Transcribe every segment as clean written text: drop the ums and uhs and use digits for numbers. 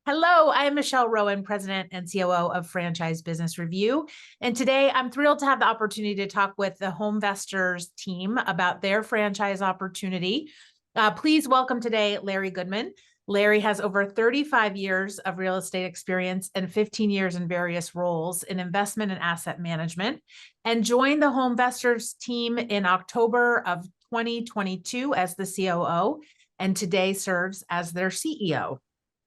Hello, I'm Michelle Rowan, President and COO of Franchise Business Review. And today I'm thrilled to have the opportunity to talk with the HomeVestors team about their franchise opportunity. Please welcome today Larry Goodman. Larry has over 35 years of real estate experience and 15 years in various roles in investment and asset management, and joined the HomeVestors team in October of 2022 as the COO, and today serves as their CEO.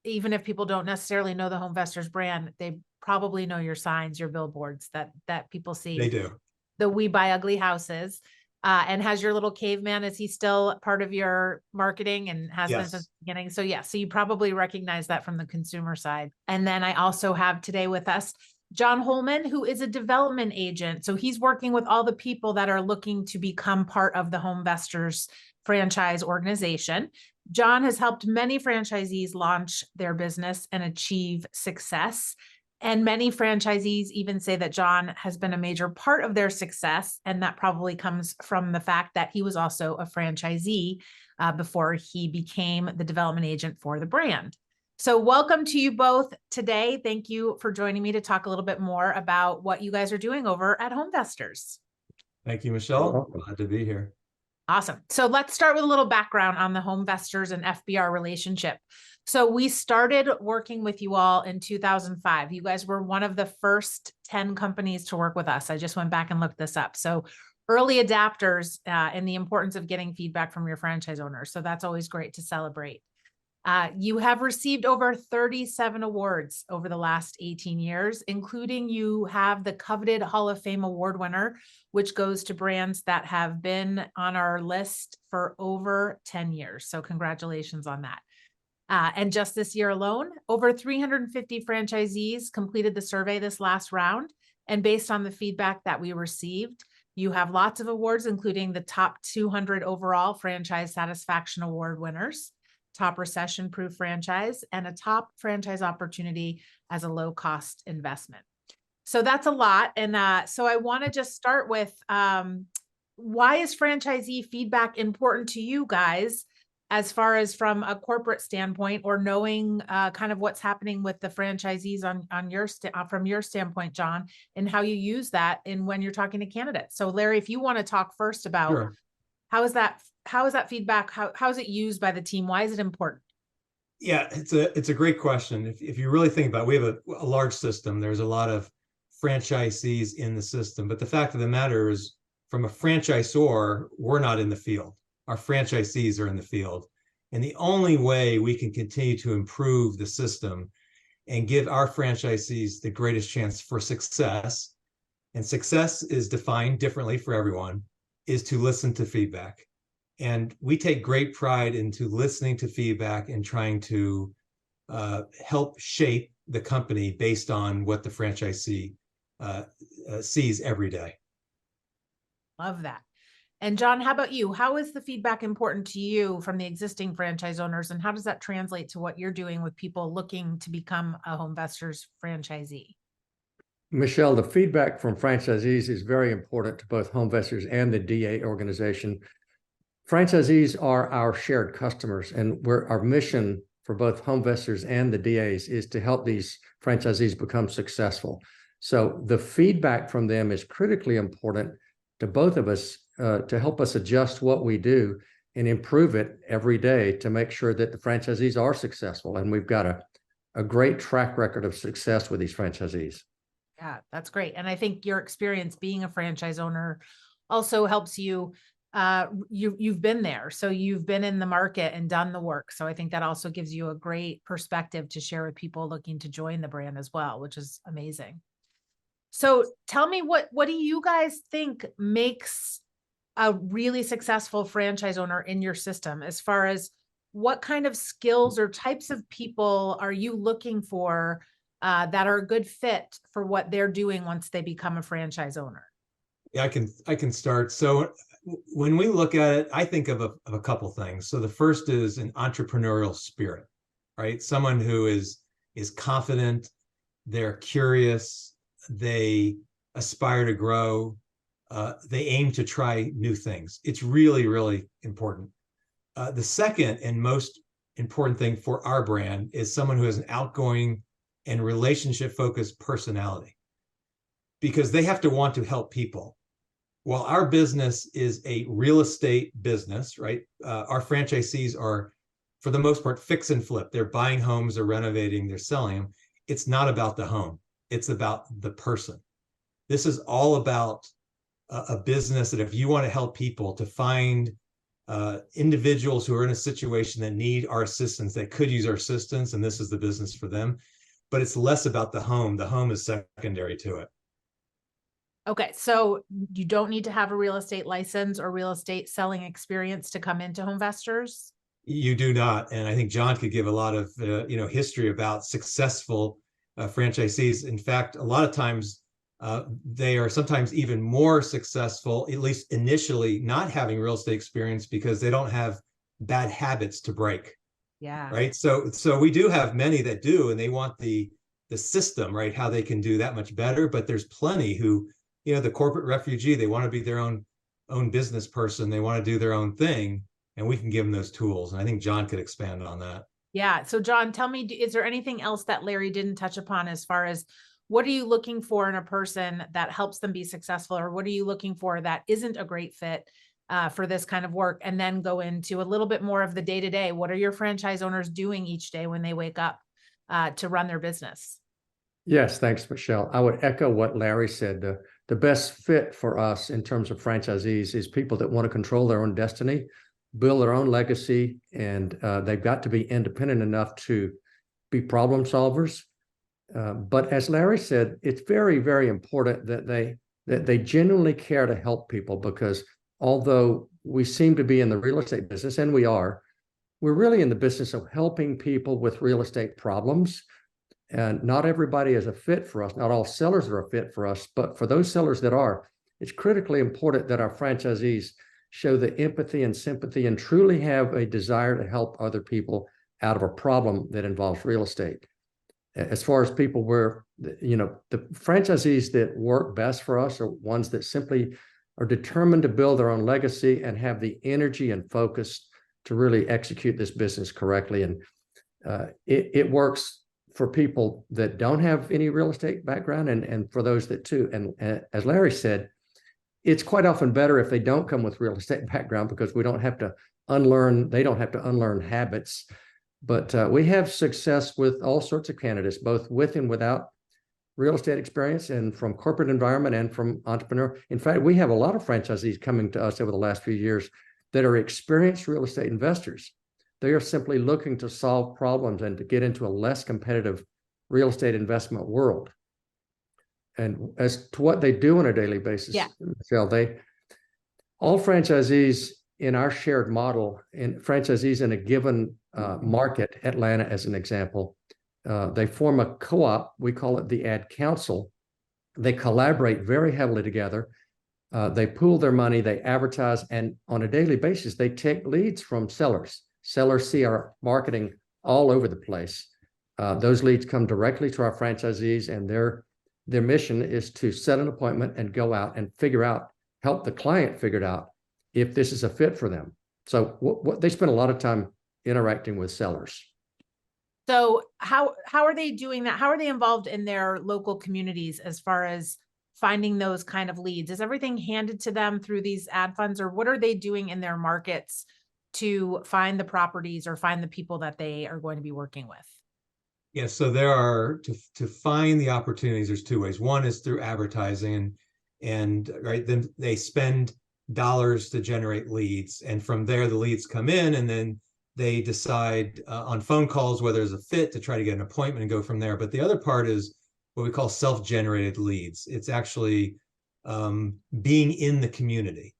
Even if people don't necessarily know the HomeVestors brand, they probably know your signs, your billboards that people see. They do. The We Buy Ugly Houses, and has your little caveman. Is he still part of your marketing and has been since the beginning? So yeah, so you probably recognize that from the consumer side. And then I also have today with us John Holman, who is a development agent. So he's working with all the people that are looking to become part of the HomeVestors franchise organization. John has helped many franchisees launch their business and achieve success. And many franchisees even say that John has been a major part of their success. And that probably comes from the fact that he was also a franchisee before he became the development agent for the brand. So welcome to you both today. Thank you for joining me to talk a little bit more about what you guys are doing over at HomeVestors. Thank you, Michelle. Glad to be here. Awesome. So let's start with a little background on the HomeVestors and FBR relationship. So we started working with you all in 2005. You guys were one of the first 10 companies to work with us. I just went back and looked this up. So early adapters and the importance of getting feedback from your franchise owners. So that's always great to celebrate. You have received over 37 awards over the last 18 years, including you have the coveted Hall of Fame award winner, which goes to brands that have been on our list for over 10 years. So congratulations on that. And just this year alone, over 350 franchisees completed the survey this last round. And based on the feedback that we received, you have lots of awards, including the top 200 overall franchise satisfaction award winners, top recession-proof franchise, and a top franchise opportunity as a low-cost investment. So that's a lot. And so I want to just start with why is franchisee feedback important to you guys as far as from a corporate standpoint, or knowing kind of what's happening with the franchisees on your from your standpoint, John, and how you use that in when you're talking to candidates. So Larry, if you want to talk first about Sure. How is that feedback? How is it used by the team? Why is it important? Yeah, it's a great question. If you really think about it, we have a large system. There's a lot of franchisees in the system, but the fact of the matter is, from a franchisor, we're not in the field. Our franchisees are in the field. And the only way we can continue to improve the system and give our franchisees the greatest chance for success, and success is defined differently for everyone, is to listen to feedback. And we take great pride into listening to feedback and trying to help shape the company based on what the franchisee sees every day. Love that. And John, how about you? How is the feedback important to you from the existing franchise owners, and how does that translate to what you're doing with people looking to become a HomeVestors franchisee? Michelle, the feedback from franchisees is very important to both HomeVestors and the DA organization. Franchisees are our shared customers, and our mission for both HomeVestors and the DAs is to help these franchisees become successful. So the feedback from them is critically important to both of us to help us adjust what we do and improve it every day to make sure that the franchisees are successful. And we've got a great track record of success with these franchisees. Yeah, that's great. And I think your experience being a franchise owner also helps you. You've been there. So you've been in the market and done the work. So I think that also gives you a great perspective to share with people looking to join the brand as well, which is amazing. So tell me, what do you guys think makes a really successful franchise owner in your system, as far as what kind of skills or types of people are you looking for that are a good fit for what they're doing once they become a franchise owner? Yeah, I can start. So when we look at it, I think of a couple things. So the first is an entrepreneurial spirit, right? Someone who is confident, they're curious, they aspire to grow, they aim to try new things. It's really, really important. The second and most important thing for our brand is someone who has an outgoing and relationship focused personality, because they have to want to help people. While our business is a real estate business, right? Our franchisees are, for the most part, fix and flip. They're buying homes, they're renovating, they're selling them. It's not about the home. It's about the person. This is all about a business that if you want to help people to find individuals who are in a situation that need our assistance, that could use our assistance, and this is the business for them. But it's less about the home. The home is secondary to it. Okay, so you don't need to have a real estate license or real estate selling experience to come into HomeVestors? You do not, and I think John could give a lot of history about successful franchisees. In fact, a lot of times they are sometimes even more successful, at least initially, not having real estate experience because they don't have bad habits to break. Yeah. Right. So we do have many that do, and they want the system, right? How they can do that much better. But there's plenty who, the corporate refugee, they want to be their own business person. They want to do their own thing, and we can give them those tools. And I think John could expand on that. Yeah. So John, tell me, is there anything else that Larry didn't touch upon as far as what are you looking for in a person that helps them be successful, or what are you looking for that isn't a great fit for this kind of work? And then go into a little bit more of the day-to-day. What are your franchise owners doing each day when they wake up to run their business? Yes, thanks, Michelle. I would echo what Larry said. The best fit for us in terms of franchisees is people that want to control their own destiny, build their own legacy, and they've got to be independent enough to be problem solvers. But as Larry said, it's very, very important that they genuinely care to help people, because although we seem to be in the real estate business, and we're really in the business of helping people with real estate problems. And not everybody is a fit for us. Not all sellers are a fit for us, but for those sellers that are, it's critically important that our franchisees show the empathy and sympathy and truly have a desire to help other people out of a problem that involves real estate. As far as people the franchisees that work best for us are ones that simply are determined to build their own legacy and have the energy and focus to really execute this business correctly. And it works for people that don't have any real estate background and for those that do. And as Larry said, it's quite often better if they don't come with real estate background, because they don't have to unlearn habits. But we have success with all sorts of candidates, both with and without real estate experience, and from corporate environment and from entrepreneur. In fact, we have a lot of franchisees coming to us over the last few years that are experienced real estate investors. They are simply looking to solve problems and to get into a less competitive real estate investment world. And as to what they do on a daily basis, Michelle, all franchisees in our shared model, and franchisees in a given market, Atlanta as an example, they form a co-op. We call it the Ad Council. They collaborate very heavily together. They pool their money, they advertise, and on a daily basis, they take leads from sellers. Sellers see our marketing all over the place. Those leads come directly to our franchisees, and their mission is to set an appointment and go out and help the client figure out if this is a fit for them. So what they spend a lot of time interacting with sellers. So how are they doing that? How are they involved in their local communities as far as finding those kind of leads? Is everything handed to them through these ad funds, or what are they doing in their markets to find the properties or find the people that they are going to be working with? Yeah, so there are to find the opportunities, there's two ways. One is through advertising, and right, then they spend dollars to generate leads, and from there the leads come in, and then they decide on phone calls whether there's a fit to try to get an appointment and go from there. But the other part is what we call self-generated leads. It's actually being in the community.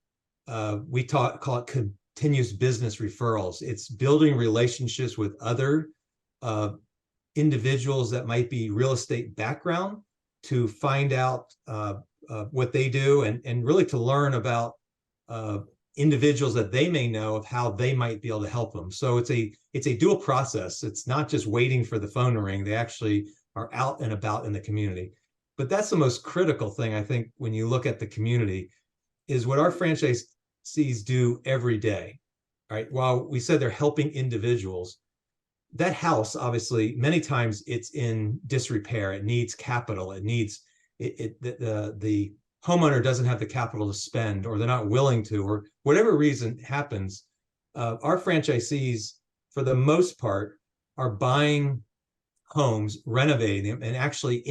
We call it continuous business referrals. It's building relationships with other individuals that might be real estate background to find out what they do, and really to learn about individuals that they may know of how they might be able to help them. So it's a dual process. It's not just waiting for the phone to ring. They actually are out and about in the community. But that's the most critical thing, I think, when you look at the community, is what our franchisees do every day. Right? While we said they're helping individuals, that house, obviously, many times it's in disrepair. It needs capital. It needs the homeowner doesn't have the capital to spend, or they're not willing to, or whatever reason happens. Our franchisees, for the most part, are buying homes, renovating them, and actually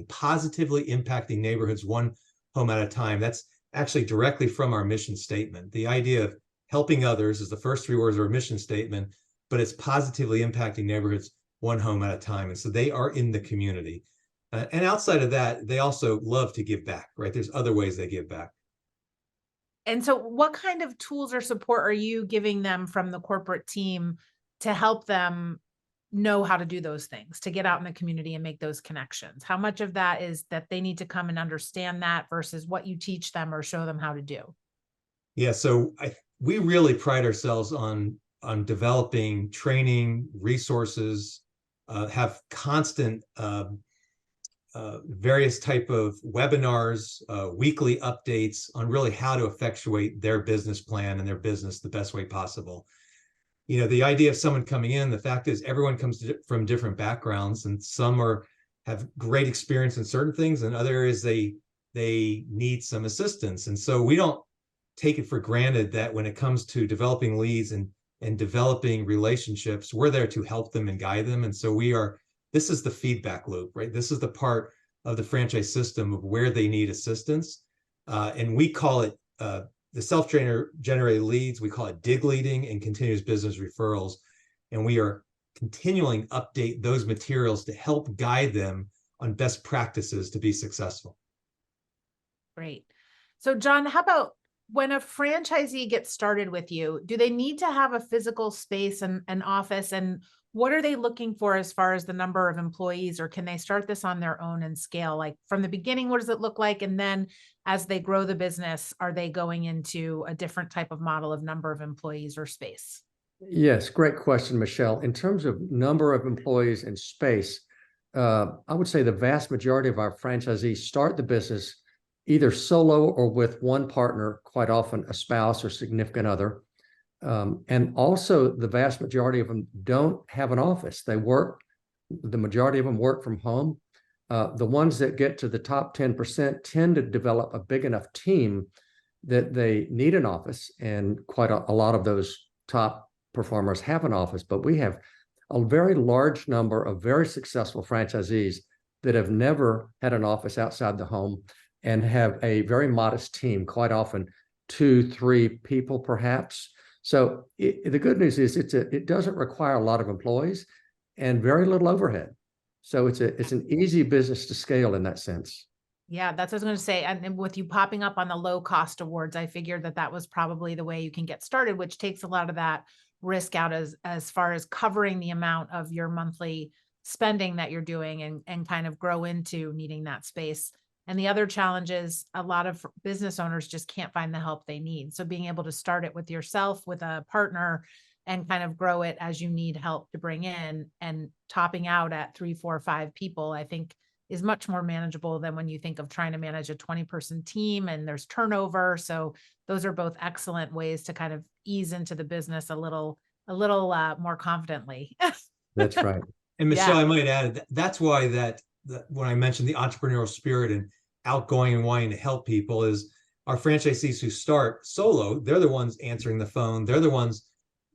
positively impacting neighborhoods one home at a time. That's actually directly from our mission statement. The idea of helping others is the first three words of our mission statement, but it's positively impacting neighborhoods one home at a time. And so they are in the community. And outside of that, they also love to give back, right? There's other ways they give back. And so what kind of tools or support are you giving them from the corporate team to help them know how to do those things, to get out in the community and make those connections? How much of that is that they need to come and understand that versus what you teach them or show them how to do? Yeah, so we really pride ourselves on developing training resources, have constant various type of webinars, weekly updates on really how to effectuate their business plan and their business the best way possible. You know, the idea of someone coming in, the fact is everyone comes from different backgrounds, and some have great experience in certain things, and other areas they need some assistance. And so we don't take it for granted that when it comes to developing leads and developing relationships, we're there to help them and guide them. And so this is the feedback loop, right? This is the part of the franchise system of where they need assistance. And we call it the self-generated leads. We call it dig leading and continuous business referrals. And we are continuing update those materials to help guide them on best practices to be successful. Great. So John, how about when a franchisee gets started with you, do they need to have a physical space and an office? And what are they looking for as far as the number of employees, or can they start this on their own and scale? Like from the beginning, what does it look like? And then as they grow the business, are they going into a different type of model of number of employees or space? Yes, great question, Michelle. In terms of number of employees and space, I would say the vast majority of our franchisees start the business either solo or with one partner, quite often a spouse or significant other. And also the vast majority of them don't have an office. The majority of them work from home. The ones that get to the top 10% tend to develop a big enough team that they need an office. And quite a lot of those top performers have an office, but we have a very large number of very successful franchisees that have never had an office outside the home and have a very modest team, quite often 2-3 people perhaps. So the good news is it doesn't require a lot of employees and very little overhead. So it's an easy business to scale in that sense. Yeah, that's what I was going to say. And with you popping up on the low cost awards, I figured that was probably the way you can get started, which takes a lot of that risk out as far as covering the amount of your monthly spending that you're doing and kind of grow into needing that space. And the other challenge is a lot of business owners just can't find the help they need. So being able to start it with yourself, with a partner, and kind of grow it as you need help to bring in, and topping out at 3, 4, 5 people, I think is much more manageable than when you think of trying to manage a 20-person team and there's turnover. So those are both excellent ways to kind of ease into the business a little more confidently. That's right. And Michelle, Yeah. I might add, that's why that when I mentioned the entrepreneurial spirit and outgoing and wanting to help people, is our franchisees who start solo, they're the ones answering the phone. They're the ones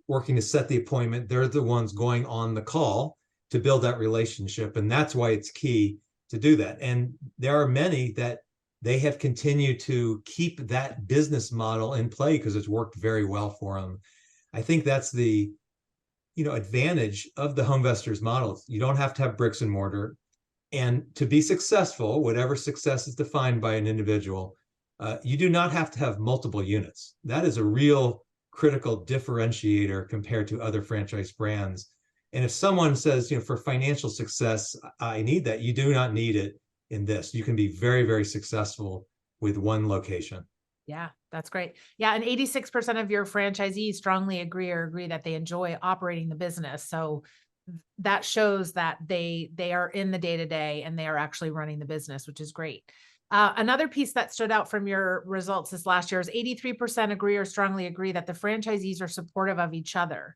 working to set the appointment. They're the ones going on the call to build that relationship. And that's why it's key to do that. And there are many that they have continued to keep that business model in play because it's worked very well for them. I think that's the advantage of the HomeVestors model. You don't have to have bricks and mortar. And to be successful, whatever success is defined by an individual, you do not have to have multiple units. That is a real critical differentiator compared to other franchise brands. And if someone says, for financial success, I need that, you do not need it in this. You can be very, very successful with one location. Yeah, that's great. Yeah. And 86% of your franchisees strongly agree that they enjoy operating the business. So that shows that they are in the day-to-day and they are actually running the business, which is great. Another piece that stood out from your results this last year is 83% agree or strongly agree that the franchisees are supportive of each other.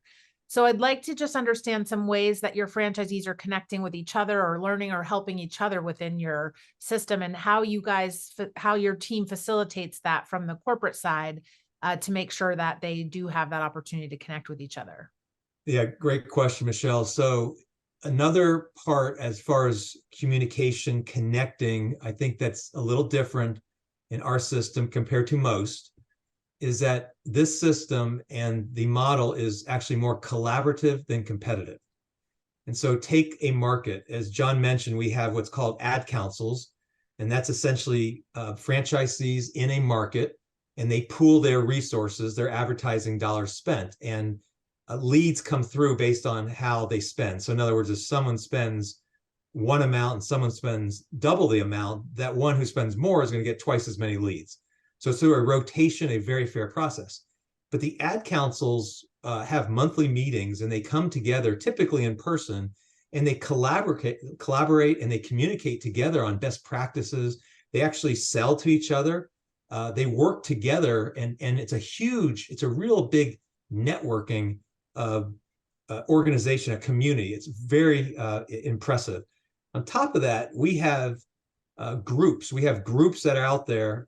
So I'd like to just understand some ways that your franchisees are connecting with each other or learning or helping each other within your system, and how you guys, how your team facilitates that from the corporate side to make sure that they do have that opportunity to connect with each other. Yeah, great question, Michelle. So another part as far as communication, connecting, I think that's a little different in our system compared to most, is that this system and the model is actually more collaborative than competitive. And so take a market, as John mentioned, we have what's called ad councils, and that's essentially franchisees in a market, and they pool their resources, their advertising dollars spent, and leads come through based on how they spend. So in other words, if someone spends one amount and someone spends double the amount, that one who spends more is going to get twice as many leads. So it's through a rotation, a very fair process. But the ad councils have monthly meetings, and they come together typically in person, and they collaborate and they communicate together on best practices. They actually sell to each other. They work together, and it's a real big networking organization, a community. It's very impressive. On top of that, we have groups. We have groups that are out there.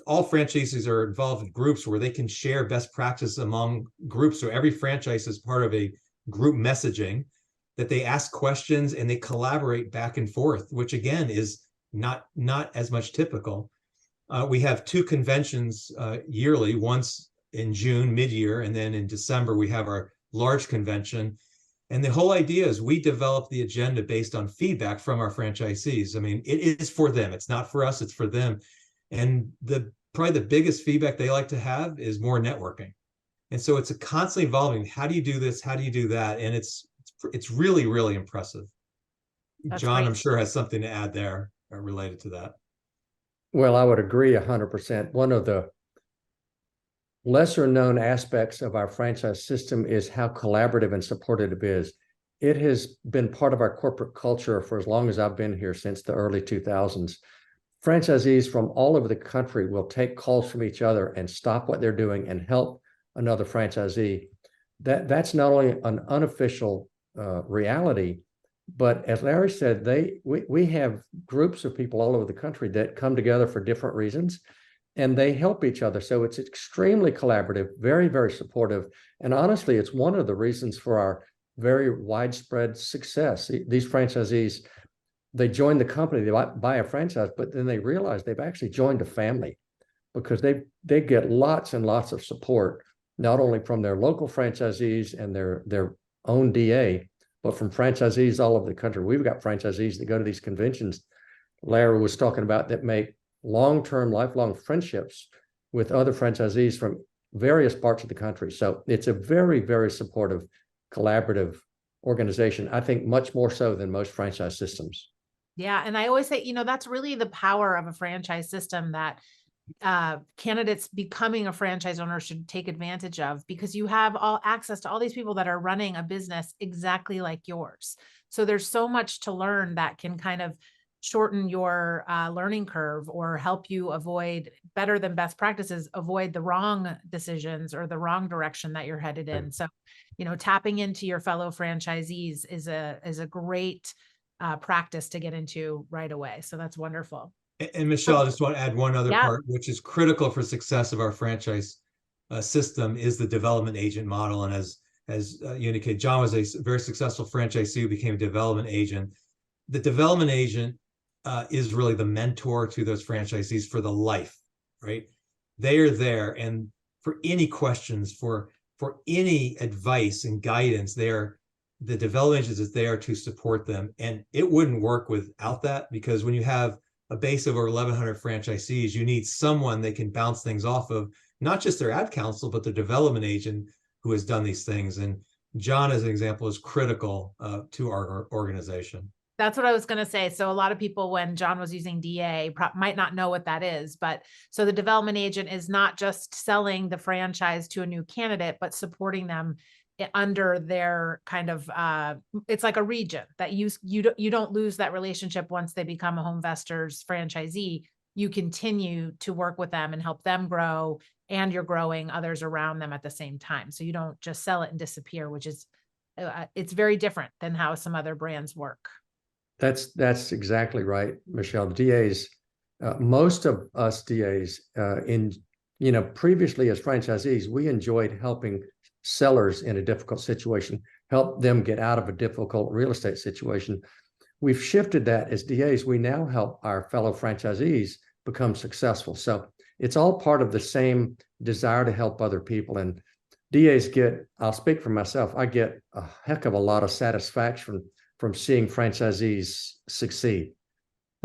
All franchisees are involved in groups where they can share best practices among groups. So every franchise is part of a group messaging that they ask questions and they collaborate back and forth, which again is not as much typical. We have 2 conventions yearly, once in June, mid-year, and then in December, we have our large convention. And the whole idea is we develop the agenda based on feedback from our franchisees. I mean, it is for them. It's not for us, it's for them. And probably the biggest feedback they like to have is more networking. And so it's a constantly evolving. How do you do this? How do you do that? And it's really, really impressive. That's John, great. I'm sure, has something to add there related to that. Well, I would agree 100%. One of the lesser known aspects of our franchise system is how collaborative and supportive it is. It has been part of our corporate culture for as long as I've been here, since the early 2000s. Franchisees from all over the country will take calls from each other and stop what they're doing and help another franchisee. That's not only an unofficial reality, but as Larry said, we have groups of people all over the country that come together for different reasons, and they help each other. So it's extremely collaborative, very, very supportive. And honestly, it's one of the reasons for our very widespread success. These franchisees, they join the company, they buy a franchise, but then they realize they've actually joined a family, because they get lots and lots of support, not only from their local franchisees and their own DA, but from franchisees all over the country. We've got franchisees that go to these conventions Larry was talking about that make long-term, lifelong friendships with other franchisees from various parts of the country. So it's a very, very supportive, collaborative organization. I think much more so than most franchise systems. Yeah. And I always say, that's really the power of a franchise system that candidates becoming a franchise owner should take advantage of, because you have all access to all these people that are running a business exactly like yours. So there's so much to learn that can kind of shorten your learning curve, or help you avoid, better than best practices, avoid the wrong decisions or the wrong direction that you're headed in. So, tapping into your fellow franchisees is a great practice to get into right away. So that's wonderful. And Michelle, I just want to add one other Yeah. part, which is critical for success of our franchise system, is the development agent model. And as you indicated, John was a very successful franchisee who became a development agent. The development agent is really the mentor to those franchisees for the life, right? They are there, and for any questions, for any advice and guidance, the development agent is there to support them. And it wouldn't work without that, because when you have a base of over 1,100 franchisees, you need someone they can bounce things off of, not just their ad counsel, but the development agent who has done these things. And John, as an example, is critical to our organization. That's what I was going to say. So a lot of people, when John was using DA, might not know what that is. But so the development agent is not just selling the franchise to a new candidate, but supporting them under their kind of, it's like a region that you don't lose that relationship once they become a HomeVestors franchisee. You continue to work with them and help them grow, and you're growing others around them at the same time. So you don't just sell it and disappear, which is It's very different than how some other brands work. That's exactly right, Michelle. DAs, most of us DAs, previously as franchisees, we enjoyed helping sellers in a difficult situation, help them get out of a difficult real estate situation. We've shifted that as DAs. We now help our fellow franchisees become successful. So it's all part of the same desire to help other people. And DAs I'll speak for myself, I get a heck of a lot of satisfaction from seeing franchisees succeed.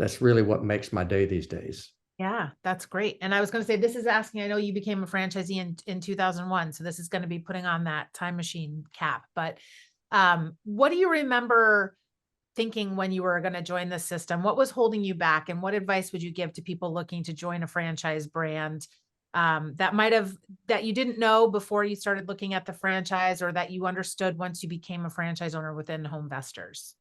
That's really what makes my day these days. Yeah, that's great. And I was going to say, this is asking, I know you became a franchisee in 2001, so this is going to be putting on that time machine cap, but what do you remember thinking when you were going to join the system? What was holding you back, and what advice would you give to people looking to join a franchise brand that you didn't know before you started looking at the franchise, or that you understood once you became a franchise owner within HomeVestors?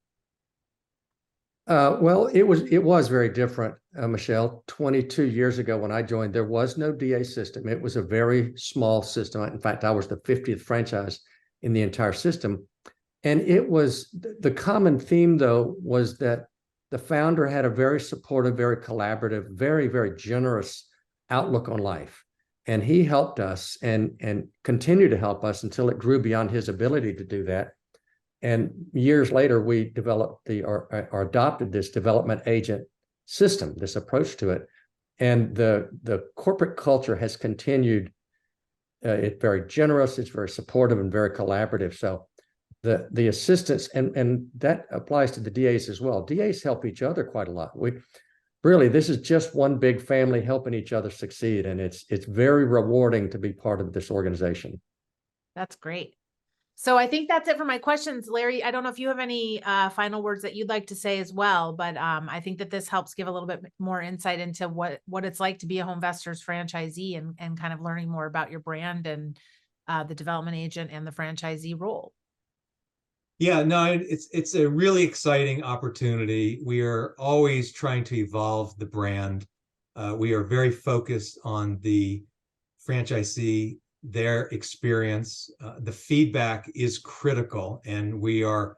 Well, it was very different, Michelle. 22 years ago when I joined, there was no DA system. It was a very small system. In fact, I was the 50th franchise in the entire system. And it was the common theme, though, was that the founder had a very supportive, very collaborative, very, very generous outlook on life. And he helped us and continued to help us until it grew beyond his ability to do that. And years later, we developed or adopted this development agent system, this approach to it. And the corporate culture has continued. It's very generous, it's very supportive, and very collaborative. So the assistants, and that applies to the DAs as well. DAs help each other quite a lot. This is just one big family helping each other succeed. And it's very rewarding to be part of this organization. That's great. So I think that's it for my questions. Larry, I don't know if you have any final words that you'd like to say as well, but I think that this helps give a little bit more insight into what it's like to be a HomeVestors franchisee, and kind of learning more about your brand and the development agent and the franchisee role. Yeah, no, it's a really exciting opportunity. We are always trying to evolve the brand. We are very focused on the franchisee, their experience. The feedback is critical, and we are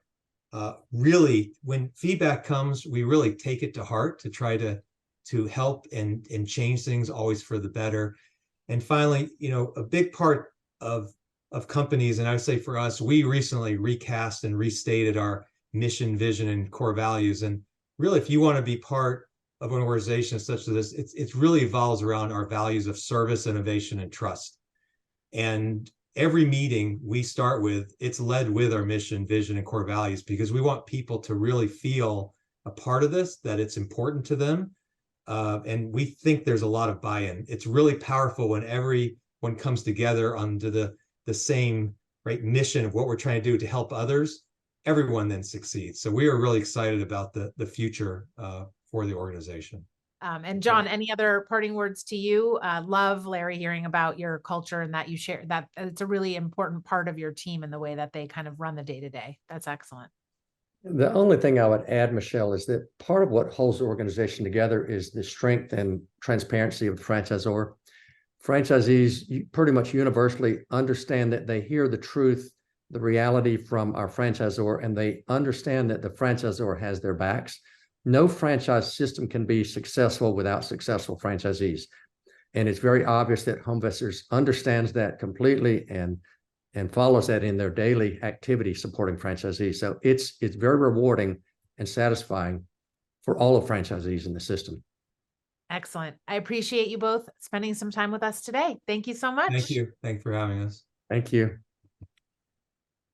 really, when feedback comes, we really take it to heart to try to help and change things, always for the better. And finally, a big part of companies, and I would say for us, we recently recast and restated our mission, vision, and core values. And really, if you want to be part of an organization such as this, it really evolves around our values of service, innovation, and trust. And every meeting we start with, it's led with our mission, vision, and core values, because we want people to really feel a part of this, that it's important to them. And we think there's a lot of buy-in. It's really powerful when everyone comes together under the same mission of what we're trying to do to help others. Everyone then succeeds. So we are really excited about the future for the organization. And John, any other parting words to you? Love, Larry, hearing about your culture and that you share that it's a really important part of your team and the way that they kind of run the day-to-day. That's excellent. The only thing I would add, Michelle, is that part of what holds the organization together is the strength and transparency of the franchisor. Franchisees pretty much universally understand that they hear the truth, the reality from our franchisor, and they understand that the franchisor has their backs. No franchise system can be successful without successful franchisees. And it's very obvious that HomeVestors understands that completely and follows that in their daily activity supporting franchisees. So it's very rewarding and satisfying for all of franchisees in the system. Excellent. I appreciate you both spending some time with us today. Thank you so much. Thank you. Thank you for having us. Thank you.